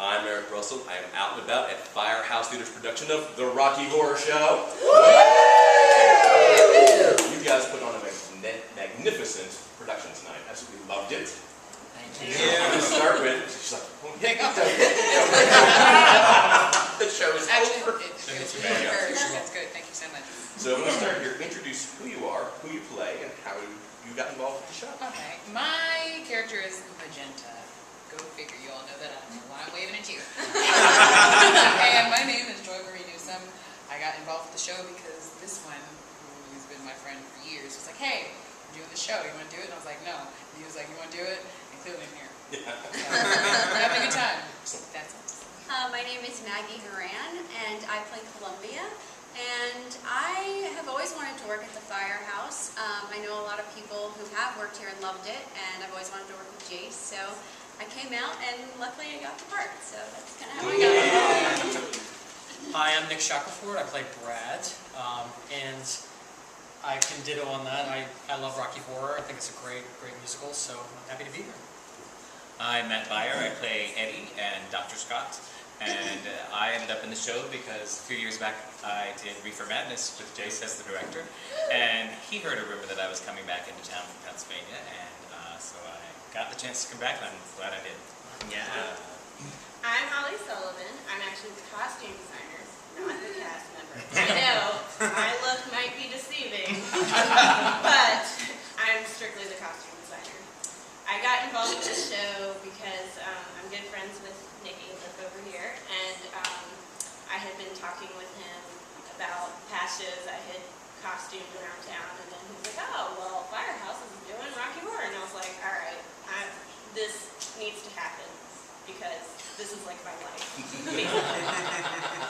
I'm Eric Russell. I am out and about at Firehouse Theater's production of The Rocky Horror Show. You guys put on a magnificent production tonight. Absolutely loved it. Thank you. I'm going to start with, she's like, oh, yeah, the show is over. It's good. Thank you so much. So I'm going to start here. Introduce who you are, who you play, and how you got involved with the show. Okay. My character is Magenta. Go figure. You all know that. I don't know why I'm waving at you. And my name is Joy Marie Newsome. I got involved with the show because this one, who's been my friend for years, was like, hey, we're doing the show. You want to do it? And I was like, no. And he was like, you want to do it? And clearly I'm here. So, we're having a good time. So that's it. My name is Maggie Horan, and I play Columbia. And I have always wanted to work at the Firehouse. I know a lot of people who have worked here and loved it, and I've always wanted to work with Jase, so I came out, and luckily I got the part, so that's kind of how I got it. Hi, I'm Nick Shackelford. I play Brad, and I can ditto on that. I love Rocky Horror. I think it's a great musical, so I'm happy to be here. I'm Matt Beyer. I play Eddie and Dr. Scott. And I ended up in the show because a few years back I did Reefer Madness with Jase as the director. And he heard a rumor that I was coming back into town from Pennsylvania. And so I got the chance to come back, and I'm glad I did. Yeah. I'm Holly Sullivan. I'm actually the costume designer, not the cast member. I know, my look might be deceiving, but I'm strictly the costume designer. I got involved with the show because I'm good friends with Nikki, who lives over here, and I had been talking with him about past shows I had costumed around town, and then he was like, oh, well, Firehouse is doing Rocky Horror, and I was like, all right, this needs to happen, because this is like my life, basically.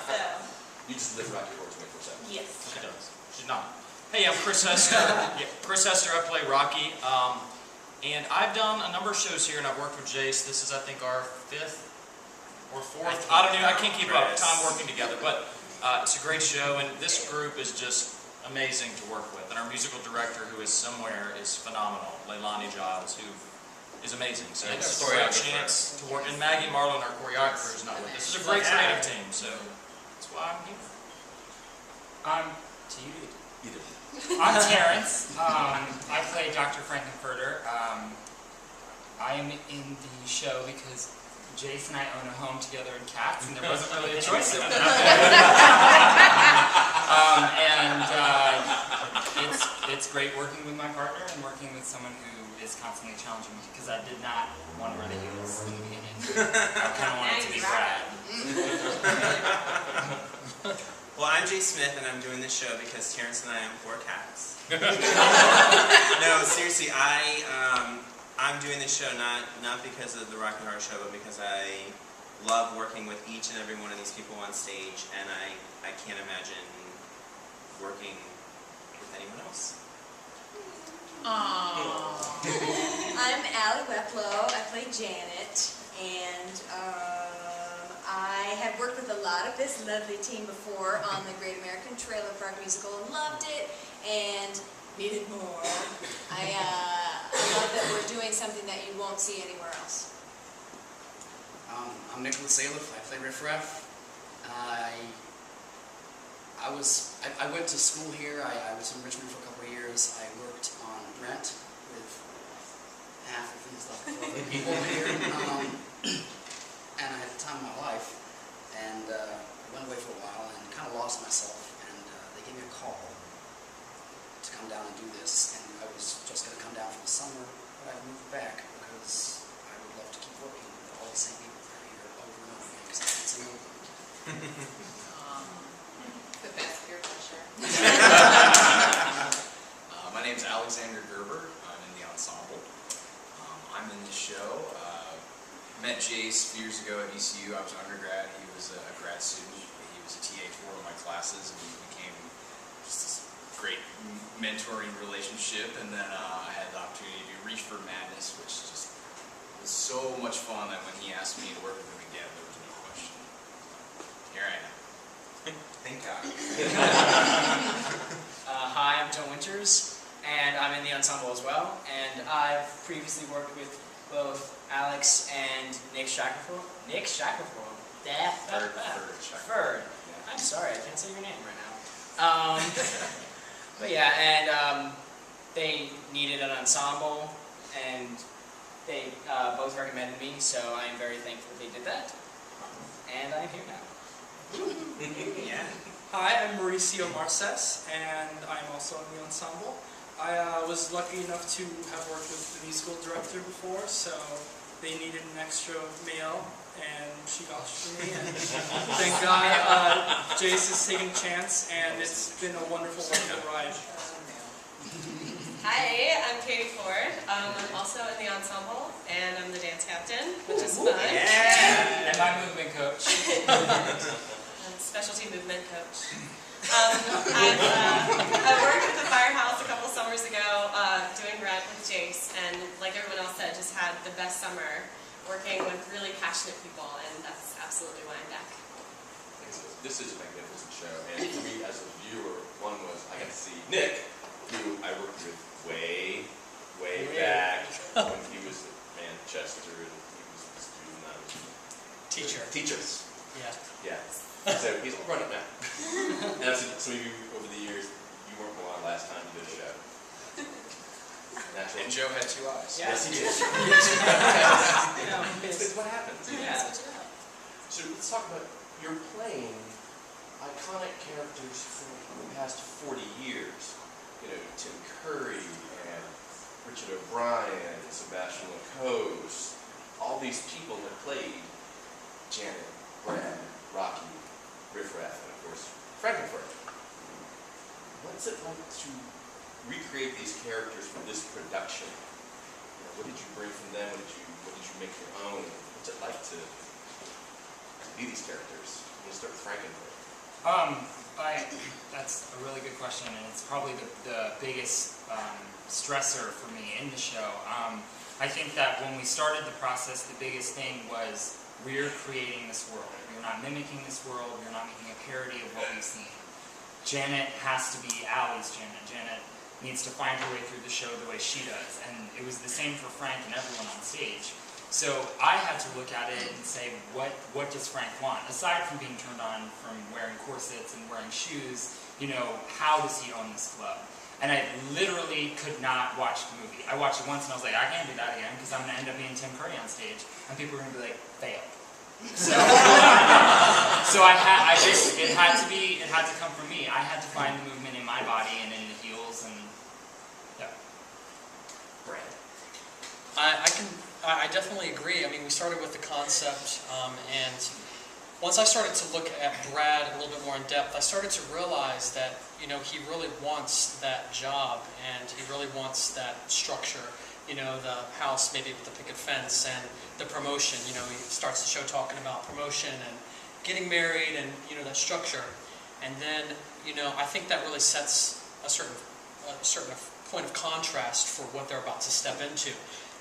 So. You just live Rocky Horror 24/7. Yes. She does. She's not. Hey, I'm Chris Hester. Chris Hester, I play Rocky. And I've done a number of shows here, and I've worked with Jase. This is, I think, our 5th or 4th. I don't know. I can't keep up. Time working together, but it's a great show, and this group is just amazing to work with. And our musical director, who is somewhere, is phenomenal. Leilani Giles, who is amazing. So it's a great chance to work. And Maggie Marlin, our choreographer, is not with us. This is a great creative team, so that's why I'm here. I'm Terrence. I play Dr. Frankenfurter. I am in the show because Jase and I own a home together in Cats, and there wasn't really a choice. It's great working with my partner and working with someone who is constantly challenging me, because I did not want to wear the heels in the beginning. I kind of wanted to be Brad. Well, I'm Jase Smith, and I'm doing this show because Terrence and I own 4 cats. No, seriously, I'm doing this show not because of the Rocky Horror Show, but because I love working with each and every one of these people on stage, and I can't imagine working with anyone else. Aww. I'm Allie Weplow. I play Janet, and I have worked with a lot of this lovely team before on the Great American Trailer Park Musical and loved it, and needed more. I love that we're doing something that you won't see anywhere else. I'm Nicholas Saliff. I play Riff Raff. I went to school here. I was in Richmond for a couple of years. I worked on Brent with half of these lovely people here. And I had the time of my life. And I went away for a while and kind of lost myself. And they gave me a call to come down and do this. And I was just going to come down for the summer, but I moved back because I would love to keep working with all the same people that are here over and over again, because I can't see them. The best peer pressure. My name's Alexander Gerber. I'm in the ensemble. I'm in this show. Met Jase a few years ago at ECU. I was an undergrad. He was a grad student. He was a TA for one of my classes, and we became just this great mentoring relationship. And then I had the opportunity to do Reefer Madness, which just was so much fun that when he asked me to work with him again, there was no question. Here I am. Thank God. Hi, I'm Joe Winters, and I'm in the the ensemble as well, and I've previously worked with both Alex and Nick Shackelford. Ferd. I'm sorry, I can't say your name right now. But yeah, and they needed an ensemble, and they both recommended me, so I am very thankful they did that. And I'm here now. Yeah. Hi, I'm Mauricio Marces, and I'm also in the ensemble. I was lucky enough to have worked with the musical director before, so they needed an extra male, and she vouched for me. And thank God, Jase is taking a chance, and it's been a wonderful working ride. Hi, I'm Katie Ford. I'm also in the ensemble, and I'm the dance captain, which is fun. Yeah! And my movement coach. Specialty movement coach. I worked at the Firehouse a couple summers ago doing rent with Jase, and like everyone else said, just had the best summer working with really passionate people, and that's absolutely why I'm back. This is a magnificent show, and for me as a viewer, one was I got to see Nick, who I worked with way back when he was at Manchester, and he was a student. Teachers. Yeah. So he's running now. And I've seen some of you over the years, you weren't along last time you did a show. And Joe had 2 eyes. Yes, he did. It's what happens. Yeah. So let's talk about, you're playing iconic characters from the past 40 years. You know, Tim Curry and Richard O'Brien, Sebastian LaCoste, all these people that played Janet, Brad, Rocky, Riff Raff, and of course, Frankenfurter. What's it like to recreate these characters for this production? You know, what did you bring from them? What did you make your own? What's it like to be these characters? I'm going to start with Frankenfurter. That's a really good question, and it's probably the biggest stressor for me in the show. I think that when we started the process, the biggest thing was we're creating this world. We're not mimicking this world. We're not making a parody of what we've seen. Janet has to be Allie's Janet. Janet needs to find her way through the show the way she does. And it was the same for Frank and everyone on stage. So I had to look at it and say, what does Frank want? Aside from being turned on from wearing corsets and wearing shoes, you know, how does he own this club? And I literally could not watch the movie. I watched it once and I was like, I can't do that again because I'm going to end up being Tim Curry on stage. And people are going to be like, fail. So, it had to come from me. I had to find the movement in my body and in the heels, and yeah. Brad. I definitely agree. I mean, we started with the concept, and once I started to look at Brad a little bit more in depth, I started to realize that, you know, he really wants that job, and he really wants that structure. You know, the house maybe with the picket fence and the promotion. You know, he starts the show talking about promotion and getting married and, you know, that structure. And then, you know, I think that really sets a certain point of contrast for what they're about to step into.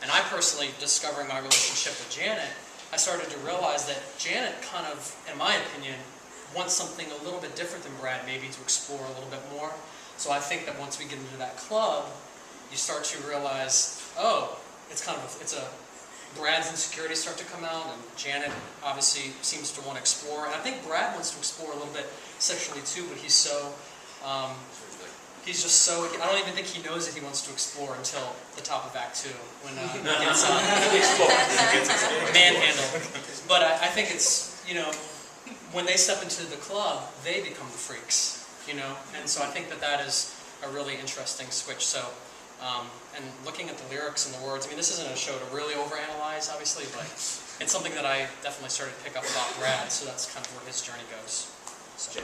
And I personally, discovering my relationship with Janet, I started to realize that Janet kind of, in my opinion, wants something a little bit different than Brad, maybe to explore a little bit more. So I think that once we get into that club, you start to realize, oh, it's Brad's insecurities start to come out, and Janet obviously seems to want to explore. And I think Brad wants to explore a little bit sexually too, but he's so, I don't even think he knows that he wants to explore until the top of Act 2, when he gets manhandled. But I think it's, you know, when they step into the club, they become the freaks, you know? And so I think that is a really interesting switch. So, and looking at the lyrics and the words, I mean, this isn't a show to really overanalyze, obviously, but it's something that I definitely started to pick up about Brad, so that's kind of where his journey goes. So.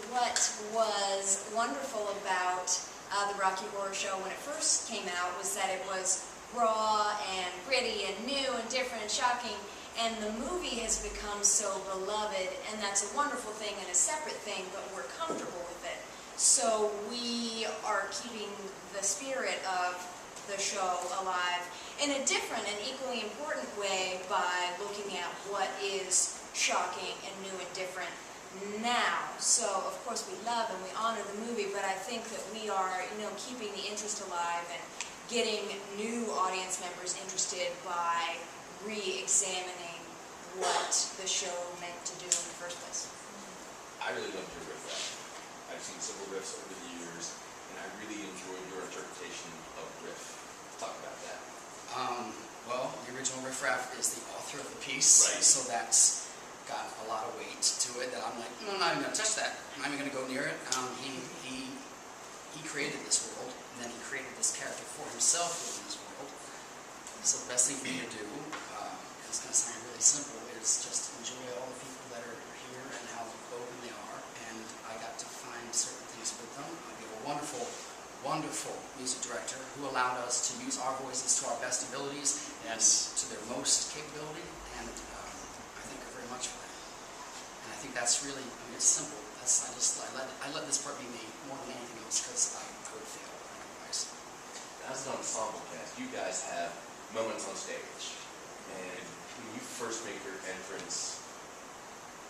What was wonderful about the Rocky Horror Show when it first came out was that it was raw and gritty and new and different and shocking, and the movie has become so beloved, and that's a wonderful thing and a separate thing, but we're comfortable with it. So we are keeping the spirit of the show alive in a different and equally important way by looking at what is shocking and new and different. now. So, of course, we love and we honor the movie, but I think that we are, keeping the interest alive and getting new audience members interested by re-examining what the show meant to do in the first place. I really loved your riff rap. I've seen several riffs over the years, and I really enjoyed your interpretation of riff. Talk about that. Well, the original riff raff is the author of the piece, Right. so that's got a lot of weight to it that I'm like, no, I'm not even going to touch that. I'm not even going to go near it. He created this world, and then he created this character for himself within this world. So the best thing for me to do, it's going to sound really simple, is just enjoy all the people that are here and how open they are, and I got to find certain things with them. We have a wonderful, wonderful music director who allowed us to use our voices to our best abilities and to their most capability, and I thank her very much for that. And I think that's really, it's simple. I let this part be me more than anything else because I would fail otherwise. As an ensemble cast, you guys have moments on stage, and when you first make your entrance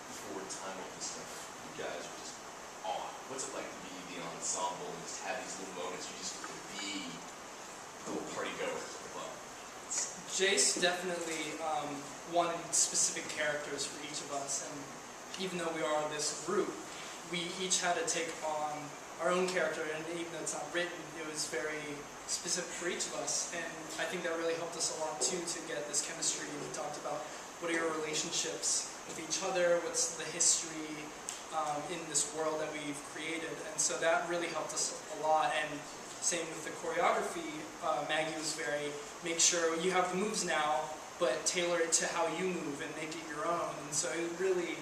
before time and stuff, you guys are just on. What's it like to be the ensemble and just have these little moments you just get to be little party goers at the club? Jase definitely wanted specific characters for each of us, and even though we are this group, we each had to take on our own character, and even though it's not written, it was very specific for each of us, and I think that really helped us a lot too to get this chemistry. We talked about what are your relationships with each other, what's the history in this world that we've created, and so that really helped us a lot. And same with the choreography, Maggie was very, make sure you have the moves now, but tailor it to how you move and make it your own, and so it really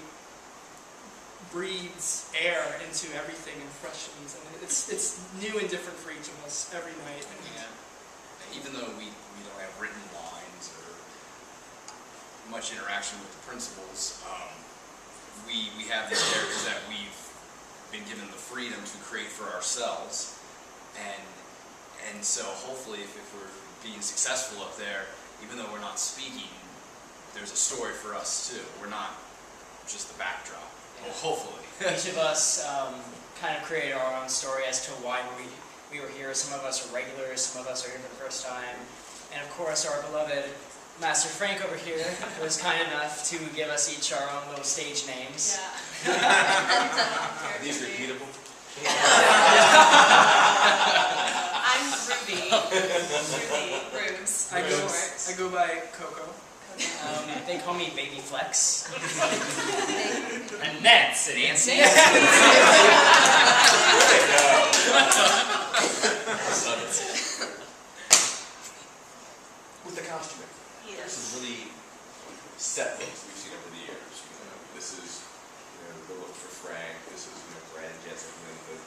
breathes air into everything and freshens, and it's new and different for each of us every night. And even though we don't have written lines or much interaction with the principals, we have these characters that we've been given the freedom to create for ourselves, and so hopefully if we're being successful up there, even though we're not speaking, there's a story for us too. We're not just the backdrop. Well, hopefully. Each of us kind of created our own story as to why we were here. Some of us are regulars, some of us are here for the first time. And of course, our beloved Master Frank over here was kind enough to give us each our own little stage names. Yeah. Are these repeatable? I'm Ruby. Rubes. I go by Coco. They call me Baby Flex. And that's it, Nancy. With the costuming, there's some really set looks we've seen over the years. This is the look for Frank. This is Brad and Jessica, and the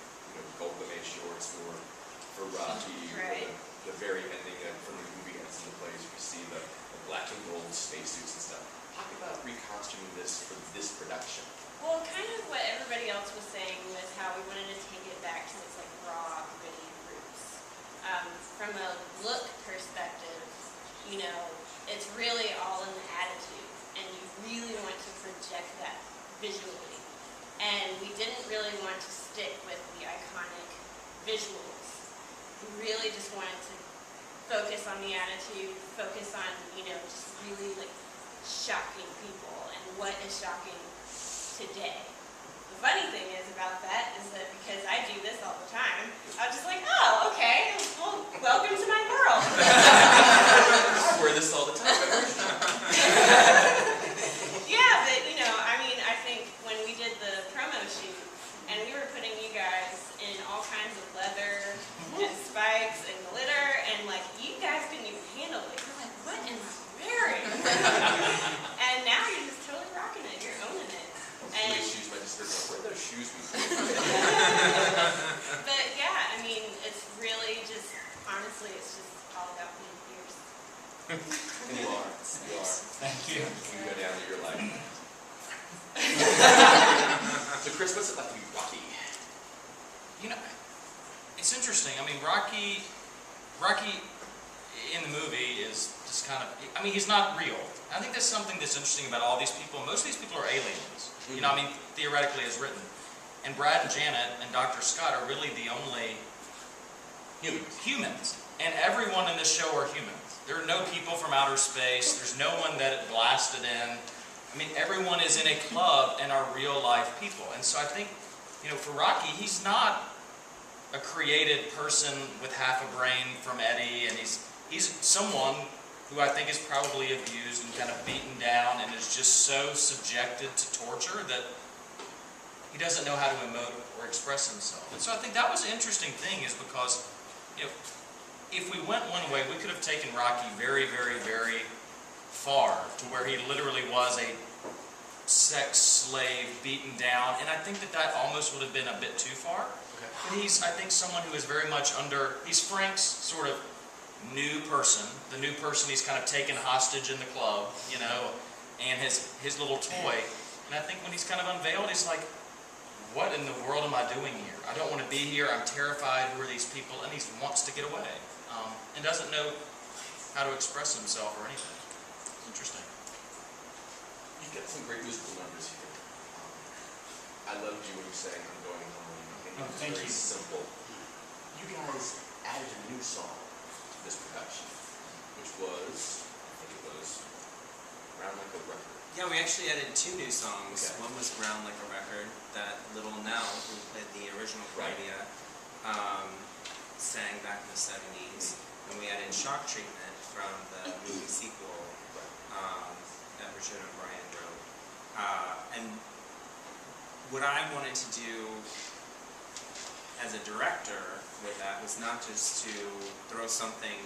gold lame shorts for Rocky. Right. The very ending from the movie ends in the place. You see the black and gold spacesuits and stuff. Talk about recostuming this for this production. Well, kind of what everybody else was saying was how we wanted to take it back to its raw, gritty roots. From a look perspective, it's really all in the attitude, and you really want to project that visually. And we didn't really want to stick with the iconic visuals. We really just wanted to focus on the attitude, focus on, just really shocking people and what is shocking today. The funny thing is about that is that because I do this all the time, I was just like, oh, okay, well, welcome to my world. I wear this all the time. Yeah, but I think when we did the promo shoot and we were putting you guys in all kinds of leather and spikes and glitter, and you guys couldn't even handle it. You're like, what am I wearing? And now you're just totally rocking it. You're owning it. And shoes, I just heard, where are those shoes before? But yeah, it's really just, honestly, it's just all about being fierce. And you are. You are. Thank you. You go down to your life. So Chris, what's it like to be Rocky? It's interesting. Rocky in the movie is He's kind of, I mean, he's not real. I think that's something that's interesting about all these people. Most of these people are aliens. You know, I mean, theoretically as written. And Brad and Janet and Dr. Scott are really the only humans. And everyone in this show are humans. There are no people from outer space. There's no one that it blasted in. I mean, everyone is in a club and are real life people. And so I think, you know, for Rocky, he's not a created person with half a brain from Eddie, and he's someone who I think is probably abused and kind of beaten down and is just so subjected to torture that he doesn't know how to emote or express himself. And so I think that was an interesting thing, is because, you know, if we went one way, we could have taken Rocky very, very, very far to where he literally was a sex slave, beaten down, and I think that almost would have been a bit too far. But he's, I think, someone who is very much he's Frank's sort of new person, the new person he's kind of taken hostage in the club, you know, and his little toy. And I think when he's kind of unveiled, he's like, what in the world am I doing here? I don't want to be here, I'm terrified, who are these people? And he wants to get away, and doesn't know how to express himself or anything. It's interesting. You've got some great musical numbers here. I loved you when you sang I'm Going Home. It was thank very you. simple. You guys added a new song to this production, which was, I think it was, Round Like a Record. Yeah, we actually added 2 new songs. Okay. One was Round Like a Record, that little Nell, who played the original Columbia, sang back in the 70s. And we added Shock Treatment from the movie sequel that Richard O'Brien wrote. And what I wanted to do as a director with that was not just to throw something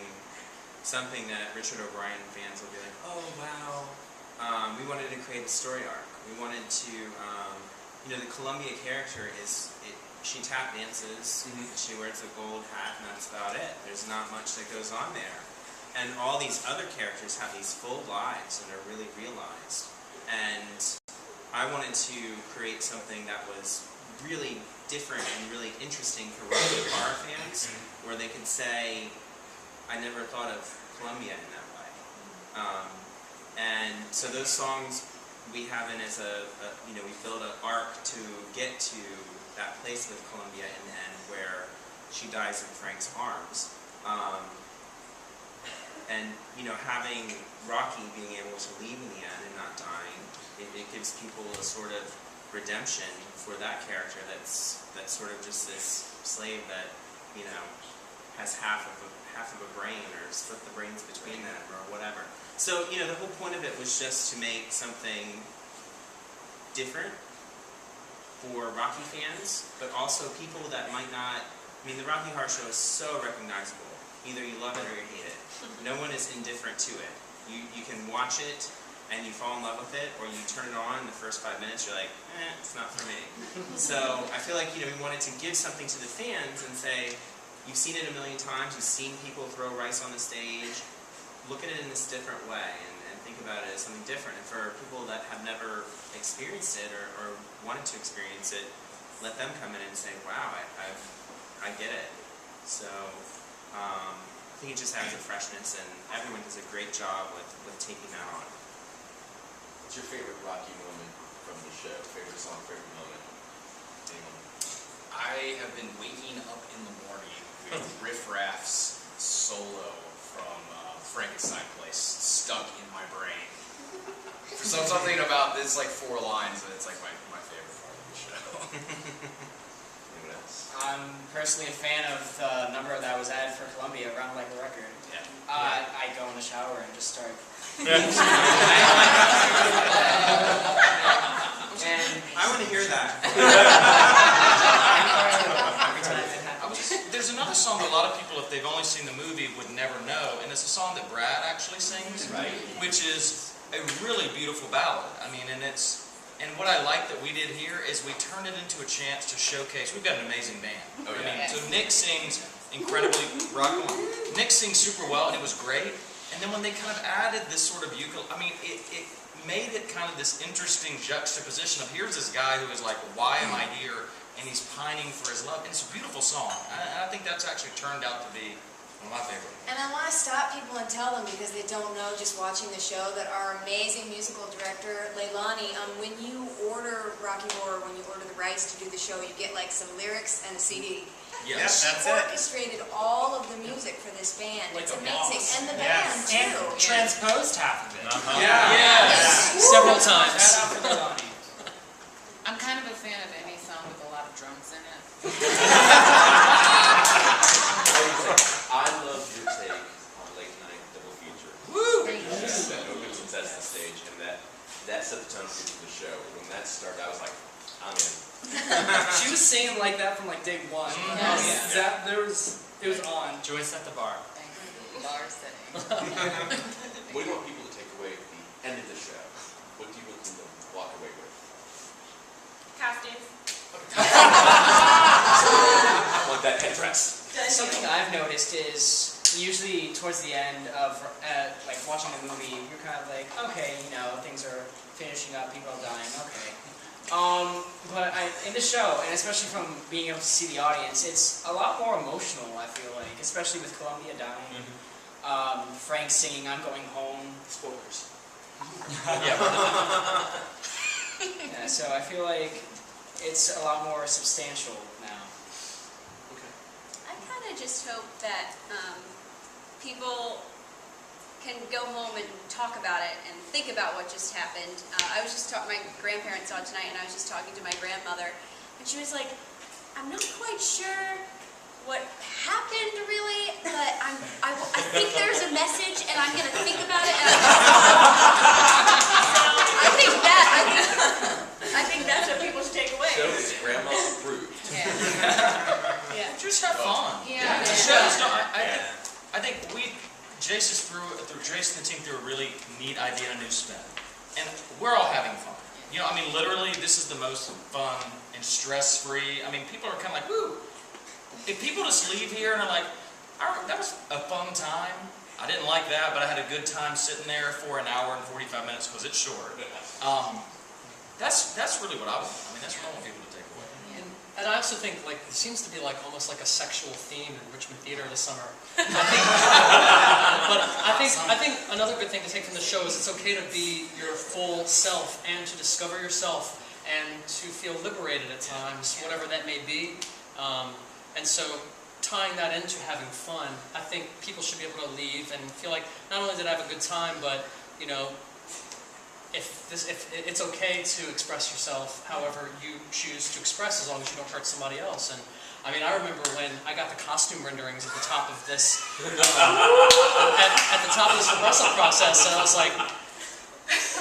that Richard O'Brien fans will be like, oh wow. We wanted to create a story arc. We wanted to, you know, the Columbia character she tap dances, she wears a gold hat, and that's about it. There's not much that goes on there. And all these other characters have these full lives and are really realized. And I wanted to create something that was really different and really interesting for Rocky Horror fans, where they could say, I never thought of Columbia in that way. And so those songs we have in as you know, we build an arc to get to that place with Columbia in the end where she dies in Frank's arms. And, you know, having Rocky being able to leave in the end and not dying, it gives people a sort of redemption for that character that's sort of just this slave that, you know, has half of a brain, or split the brains between them, or whatever. So, you know, the whole point of it was just to make something different for Rocky fans, but also people that might not. I mean, the Rocky Horror Show is so recognizable. Either you love it or you hate it. No one is indifferent to it. You can watch it and you fall in love with it, or you turn it on in the first 5 minutes, you're like, it's not for me. So I feel like, you know, we wanted to give something to the fans and say, you've seen it a million times, you've seen people throw rice on the stage, look at it in this different way and think about it as something different. And for people that have never experienced it or wanted to experience it, let them come in and say, wow, I get it. So I think it just adds a freshness, and everyone does a great job with taking that on. What's your favorite Rocky moment from the show? Favorite song, favorite moment? Anyone? I have been waking up in the morning with Riff Raff's solo from Frankenstein Place stuck in my brain. So something about this, like 4 lines, and it's like my favorite part of the show. Anyone else? I'm personally a fan of the number that was added for Columbia, Round Like a Record. Yeah. I go in the shower and just start. And I want to hear that. There's another song that a lot of people, if they've only seen the movie, would never know, and it's a song that Brad actually sings, which is a really beautiful ballad. I mean, and what I like that we did here is we turned it into a chance to showcase. We've got an amazing band. Oh, yeah. I mean, so Nick sings incredibly rock on. Nick sings super well, and it was great. And then when they kind of added this sort of ukulele, I mean, it made it kind of this interesting juxtaposition of here's this guy who is like, why am I here? And he's pining for his love. And it's a beautiful song. I think that's actually turned out to be a One of my favorite. And I want to stop people and tell them, because they don't know just watching the show, that our amazing musical director, Leilani, when you order Rocky Horror, when you order the rights to do the show, you get like some lyrics and a CD. Yes, She that's it. orchestrated all of the music for this band. Like It's a amazing. boss. And the band, And too. transposed half of it. Yes. Several times. Shout out for Leilani. I'm kind of a fan of any song with a lot of drums in it. I love your take on late night double feature. Woo! Thank That you. opens and sets the stage, and that set the tone for the show. When that started, I was like, I'm in. She was singing like that from like day one. Yes. It was on. Joyce at the bar. Thank you. Bar setting. What do you want people to take away at the end of the show? What do you want them to walk away with? Costumes. I want that headdress. Something I've noticed is usually towards the end of like watching a movie, you're kind of like, okay, you know, things are finishing up, people are dying, okay. But in the show, and especially from being able to see the audience, it's a lot more emotional, I feel like, especially with Columbia dying. Frank singing "I'm Going Home." Spoilers. Yeah, so I feel like it's a lot more substantial now. I kind of just hope that people can go home and talk about it and think about what just happened. I was just talking, my grandparents saw it tonight, and I was just talking to my grandmother, and she was like, I'm not quite sure what happened really, but I think there's a message, and I'm going to think about it. And I think that's what people should take away. Show is grandma approved. Yeah. Just have fun. Yeah. The shows, no, I think Jase is Jase and the team threw a really neat idea and a new spin. And we're all having fun. You know, I mean, literally, this is the most fun and stress-free. I mean, people are kind of like, woo. If people just leave here and are like, that was a fun time. I didn't like that, but I had a good time sitting there for an hour and 45 minutes because it's short. That's really what I want. I mean, that's what I want people to take away. And I also think like it seems to be like almost like a sexual theme in Richmond Theater this summer. But I think another good thing to take from the show is it's okay to be your full self and to discover yourself and to feel liberated at times, whatever that may be. And so tying that into having fun, I think people should be able to leave and feel like not only did I have a good time, but you know, if it's okay to express yourself however you choose to express, as long as you don't hurt somebody else. And I mean, I remember when I got the costume renderings at the top of this at the top of this rehearsal process, and I was like,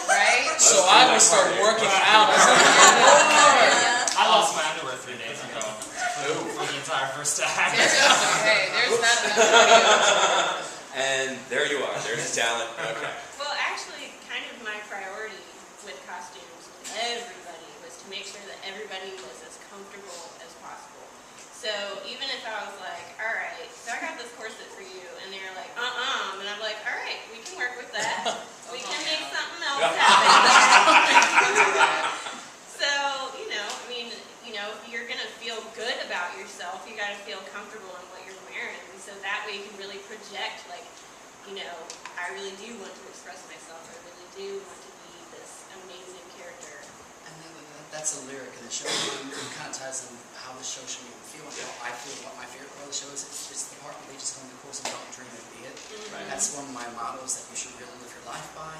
Right? so I would start working out. I was like, Lord. I lost my underwear 3 days ago for the entire first act. There's not enough audio. And there you are. There's talent. Okay. Well, actually, kind of my priority with costumes with everybody was to make sure that everybody was as comfortable as possible. So even if I was like, all right, so I got this corset for you, and they're like, and I'm like, all right, we can work with that. We can make something else happen. So, if you're going to feel good about yourself, you got to feel comfortable in what you're wearing. So that way you can really project, like, I really do want to express myself. I really do want to be this amazing character. And then that's a lyric in the show. It kind of ties in how the show should make me feel. And how I feel what my favorite part of the show is. It's the part where they just go in the course and don't dream and be it. Right. That's one of my mottos that you should really live your life by.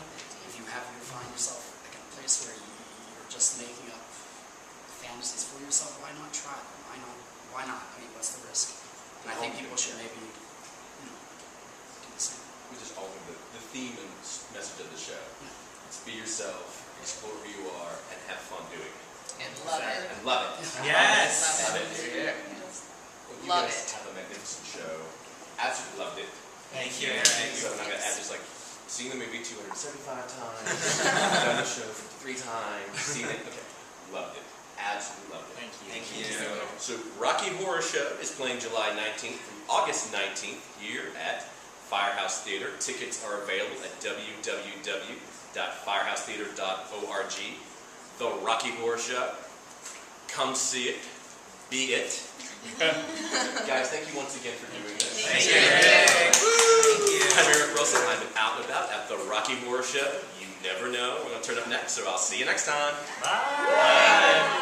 If you find yourself like in a place where you're just making up fantasies for yourself, why not try them? Why not? I mean, what's the risk? And I think people should maybe, do the same. We just alter the theme and message of the show. Yeah. It's be yourself, explore who you are, and have fun doing it. And love it. And love it. Yes. Love it. Yeah. Well, you Love guys it. have a magnificent show. Absolutely loved it. Thank you. So I'm going to add just like, seen the movie 275 times, done the show 53 times, seen it, okay, loved it. Absolutely loved it. Thank you. So Rocky Horror Show is playing July 19th through August 19th here at Firehouse Theater. Tickets are available at www.firehousetheater.org. The Rocky Horror Show. Come see it. Be it. Guys, thank you once again for doing this. Thank you. Wilson. I've been out and about at the Rocky Horror Show. You never know. We're going to turn up next, so I'll see you next time. Bye.